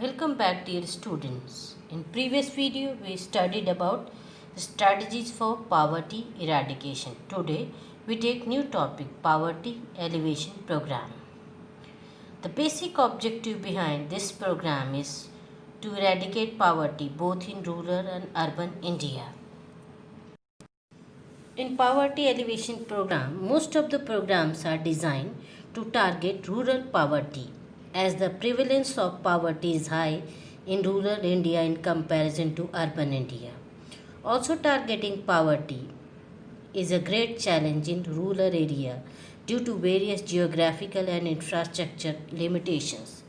Welcome back dear students. In previous video we studied about strategies for poverty eradication. Today we take new topic poverty elevation program. The basic objective behind this program is to eradicate poverty both in rural and urban India. In poverty elevation program, most of the programs are designed to target rural poverty as the prevalence of poverty is high in rural India in comparison to urban India. Also targeting poverty is a great challenge in rural area due to various geographical and infrastructure limitations.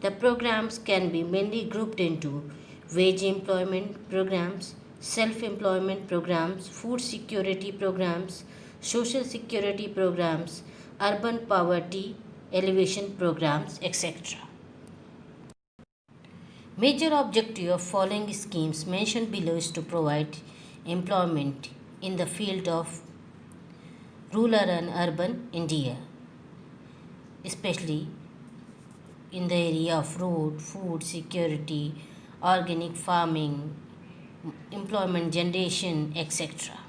The programs can be mainly grouped into wage employment programs, self employment programs, food security programs, social security programs, urban poverty elevation programs, etc. Major objective of following schemes mentioned below is to provide employment in the field of rural and urban India, especially in the area of road, food security, organic farming, employment generation, etc.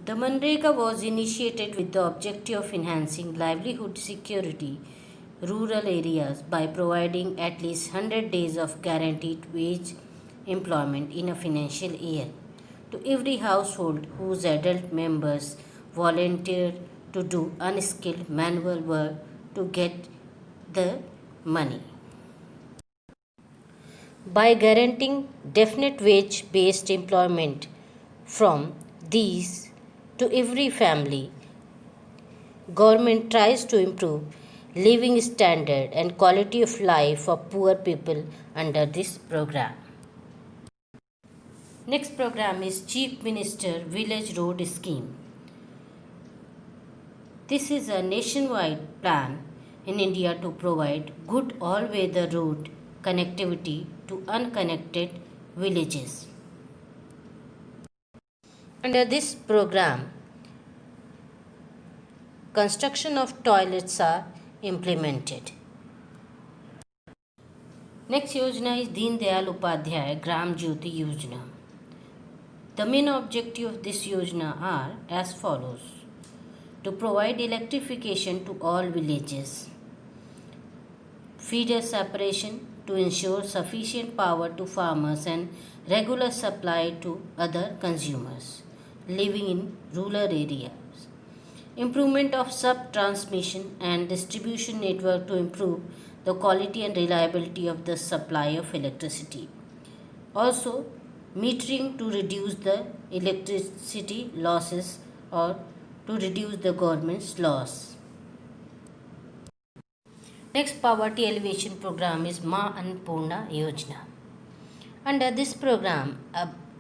The Manrega was initiated with the objective of enhancing livelihood security rural areas by providing at least 100 days of guaranteed wage employment in a financial year to every household whose adult members volunteer to do unskilled manual work to get the money. By guaranteeing definite wage based employment from these to every family, government tries to improve living standard and quality of life for poor people under this program. Next program is Chief Minister Village Road Scheme. This is a nationwide plan in India to provide good all-weather road connectivity to unconnected villages. Under this program, construction of toilets are implemented. Next Yojana is Deen Dayal Upadhyay Gram Jyoti Yojana. The main objective of this Yojana are as follows: to provide electrification to all villages, feeder separation to ensure sufficient power to farmers and regular supply to other consumers living in rural areas, improvement of sub-transmission and distribution network to improve the quality and reliability of the supply of electricity. Also, metering to reduce the electricity losses or to reduce the government's loss. Next poverty elevation program is Ma Annapurna Yojana. Under this program,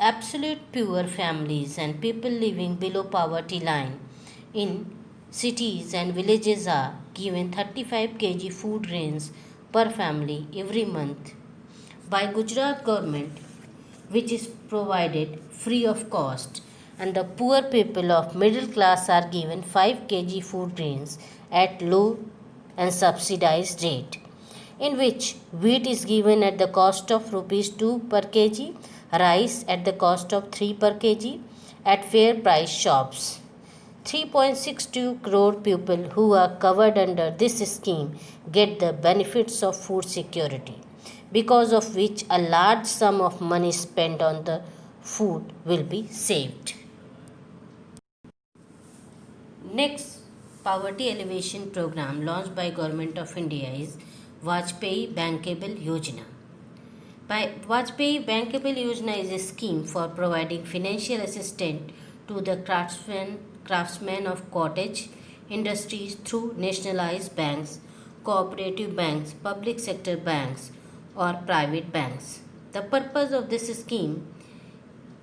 absolute poor families and people living below poverty line in cities and villages are given 35 kg food grains per family every month by Gujarat government, which is provided free of cost, and the poor people of middle class are given 5 kg food grains at low and subsidized rate, in which wheat is given at the cost of rupees 2 per kg, rice at the cost of 3 per kg at fair price shops. 3.62 crore people who are covered under this scheme get the benefits of food security, because of which a large sum of money spent on the food will be saved. Next poverty elevation program launched by Government of India is Vajpayee Bankable Yojana. Vajpayee Bankable Yojana is a scheme for providing financial assistance to the craftsmen of cottage industries through nationalized banks, cooperative banks, public sector banks, or private banks. The purpose of this scheme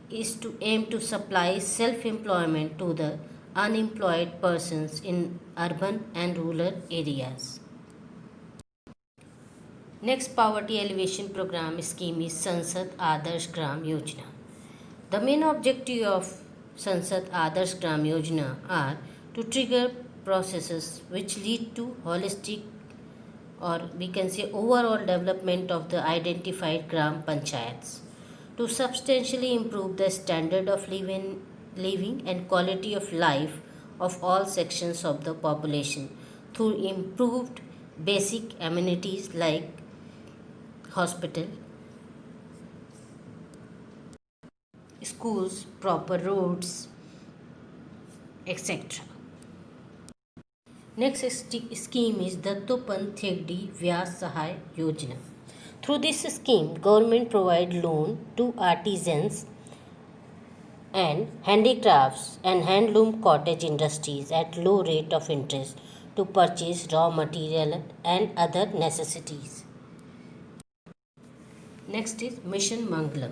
is to aim to supply self-employment to the unemployed persons in urban and rural areas. Next poverty elevation program scheme is Sansad Adarsh Gram Yojana. The main objective of Sansad Adarsh Gram Yojana are to trigger processes which lead to holistic or we can say overall development of the identified gram panchayats to substantially improve the standard of living and quality of life of all sections of the population through improved basic amenities like hospital, schools, proper roads, etc. Next scheme is Dattopant Thegdi Vyas Sahay Yojana. Through this scheme, government provide loan to artisans and handicrafts and handloom cottage industries at low rate of interest to purchase raw material and other necessities. Next is Mission Mangalam.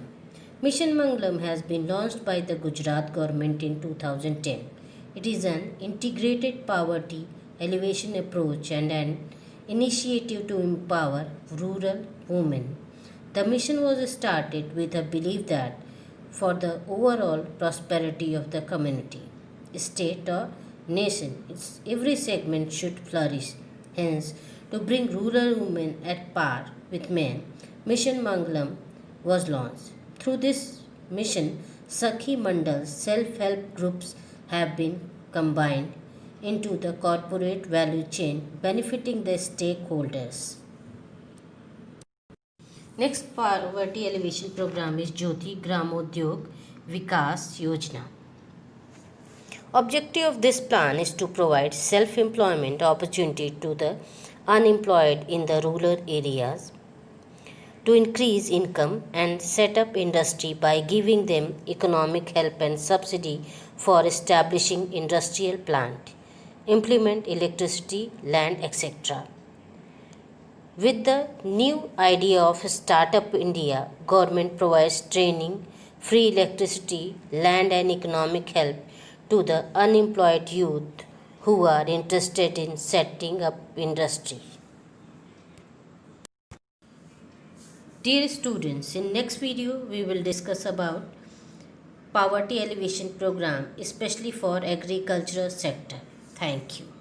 Mission Mangalam has been launched by the Gujarat government in 2010. It is an integrated poverty elevation approach and an initiative to empower rural women. The mission was started with a belief that for the overall prosperity of the community, state, or nation, every segment should flourish. Hence, to bring rural women at par with men, Mission Mangalam was launched. Through this mission, Sakhi Mandals self help groups have been combined into the corporate value chain, benefiting the stakeholders. Next poverty elevation program is Jyoti Gramodyog Vikas Yojana. Objective of this plan is to provide self-employment opportunity to the unemployed in the rural areas, to increase income and set up industry by giving them economic help and subsidy for establishing industrial plant, implement electricity, land, etc. With the new idea of Startup India, government provides training, free electricity, land and economic help to the unemployed youth who are interested in setting up industry. Dear students, in next video we will discuss about poverty elevation program especially for agricultural sector. Thank you.